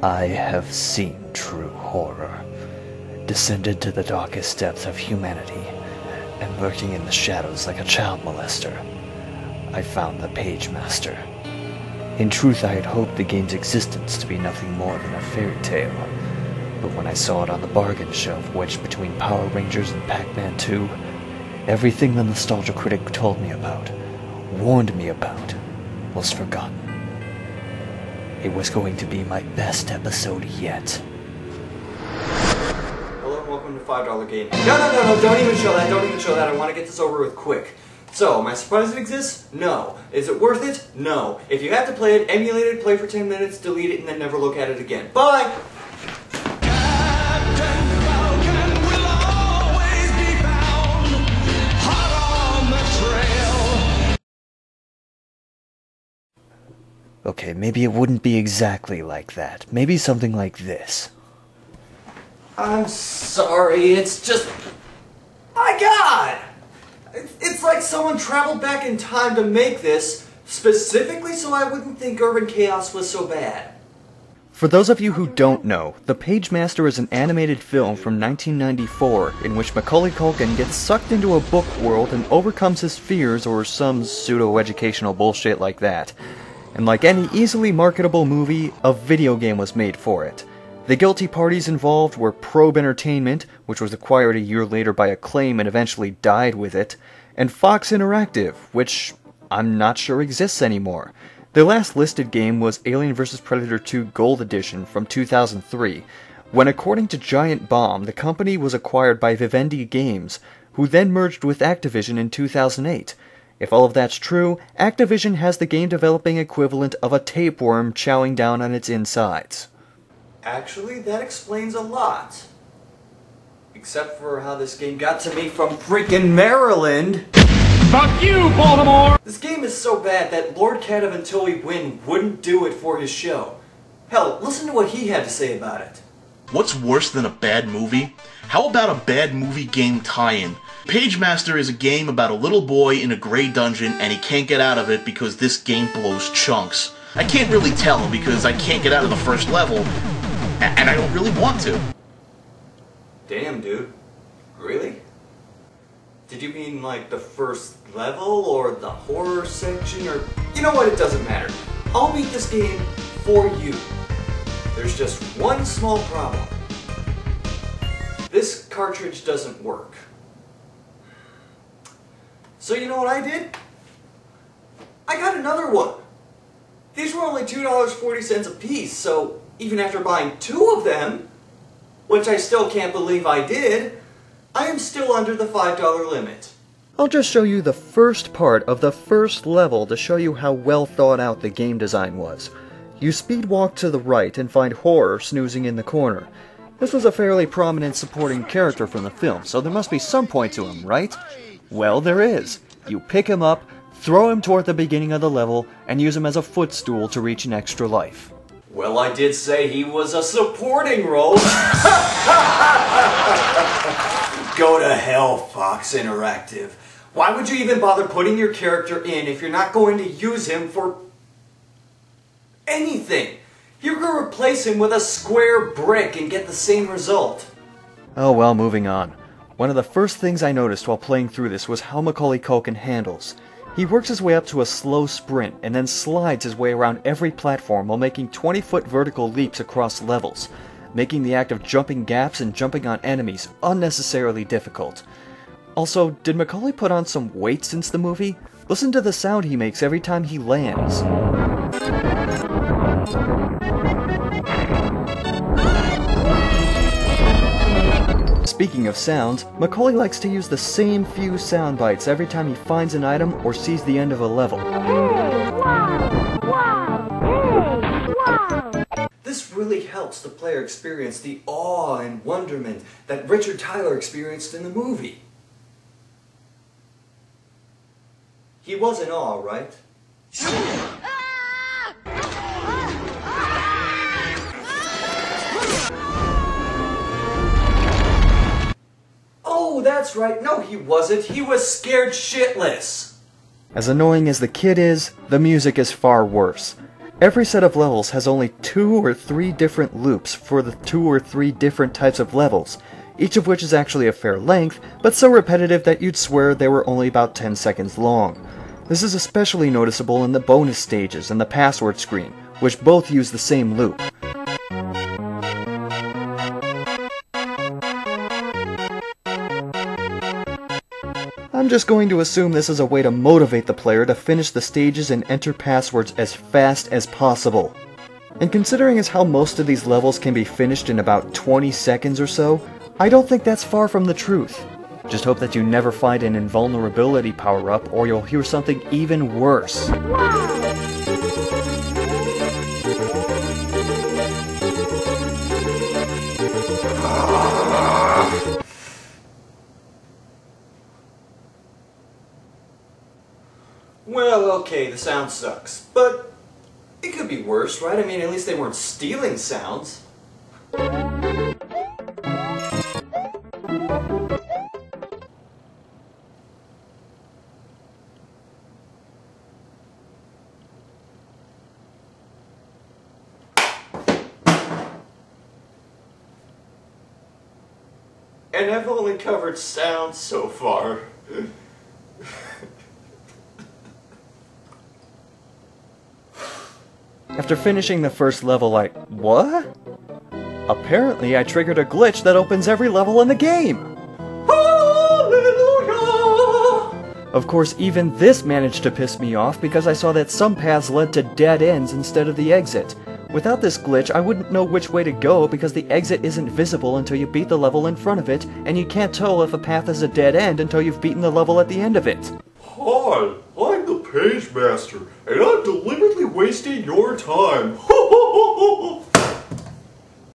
I have seen true horror, descended to the darkest depths of humanity, and lurking in the shadows like a child molester. I found the Pagemaster. In truth, I had hoped the game's existence to be nothing more than a fairy tale, but when I saw it on the bargain shelf wedged between Power Rangers and Pac-Man 2, everything the nostalgia critic told me about, warned me about, was forgotten. It was going to be my best episode yet. Hello and welcome to $5 Game. No, don't even show that, I want to get this over with quick. So, am I surprised it exists? No. Is it worth it? No. If you have to play it, emulate it, play for 10 minutes, delete it, and then never look at it again. Bye! Okay, maybe it wouldn't be exactly like that. Maybe something like this. I'm sorry, it's just... My God! It's like someone traveled back in time to make this, specifically so I wouldn't think Urban Chaos was so bad. For those of you who don't know, The Pagemaster is an animated film from 1994 in which Macaulay Culkin gets sucked into a book world and overcomes his fears or some pseudo-educational bullshit like that. And like any easily marketable movie, a video game was made for it. The guilty parties involved were Probe Entertainment, which was acquired a year later by Acclaim and eventually died with it, and Fox Interactive, which I'm not sure exists anymore. Their last listed game was Alien vs. Predator 2 Gold Edition from 2003, when according to Giant Bomb, the company was acquired by Vivendi Games, who then merged with Activision in 2008. If all of that's true, Activision has the game developing equivalent of a tapeworm chowing down on its insides. Actually, that explains a lot. Except for how this game got to me from freaking Maryland. Fuck you, Baltimore! This game is so bad that Lord Cat of Until We Win wouldn't do it for his show. Hell, listen to what he had to say about it. What's worse than a bad movie? How about a bad movie game tie-in? Pagemaster is a game about a little boy in a gray dungeon and he can't get out of it because this game blows chunks. I can't really tell because I can't get out of the first level, and I don't really want to. Damn, dude. Really? Did you mean like the first level or the horror section or... You know what, it doesn't matter. I'll beat this game for you. There's just one small problem. This cartridge doesn't work. So you know what I did? I got another one. These were only $2.40 a piece, so even after buying 2 of them, which I still can't believe I did, I am still under the $5 limit. I'll just show you the first part of the first level to show you how well thought out the game design was. You speed walk to the right and find Horror snoozing in the corner. This was a fairly prominent supporting character from the film, so there must be some point to him, right? Well, there is. You pick him up, throw him toward the beginning of the level, and use him as a footstool to reach an extra life. Well, I did say he was a supporting role. Go to hell, Fox Interactive. Why would you even bother putting your character in if you're not going to use him for anything? You're going to replace him with a square brick and get the same result. Oh well, moving on. One of the first things I noticed while playing through this was how Macaulay Culkin handles. He works his way up to a slow sprint and then slides his way around every platform while making 20-foot vertical leaps across levels, making the act of jumping gaps and jumping on enemies unnecessarily difficult. Also, did Macaulay put on some weight since the movie? Listen to the sound he makes every time he lands. Speaking of sounds, Macaulay likes to use the same few sound bites every time he finds an item or sees the end of a level. This really helps the player experience the awe and wonderment that Richard Tyler experienced in the movie. He was in awe, right? Oh, that's right. No, he wasn't. He was scared shitless. As annoying as the kid is, the music is far worse. Every set of levels has only 2 or 3 different loops for the 2 or 3 different types of levels, each of which is actually a fair length, but so repetitive that you'd swear they were only about 10 seconds long. This is especially noticeable in the bonus stages and the password screen, which both use the same loop. I'm just going to assume this is a way to motivate the player to finish the stages and enter passwords as fast as possible. And considering as how most of these levels can be finished in about 20 seconds or so, I don't think that's far from the truth. Just hope that you never find an invulnerability power-up, or you'll hear something even worse. Well, okay, the sound sucks, but it could be worse, right? I mean, at least they weren't stealing sounds. And I've only covered sounds so far. After finishing the first level, what? Apparently I triggered a glitch that opens every level in the game! Hallelujah! Of course, even this managed to piss me off because I saw that some paths led to dead ends instead of the exit. Without this glitch, I wouldn't know which way to go because the exit isn't visible until you beat the level in front of it, and you can't tell if a path is a dead end until you've beaten the level at the end of it. Hi, I'm the Pagemaster, and I'm deliberately wasting your time.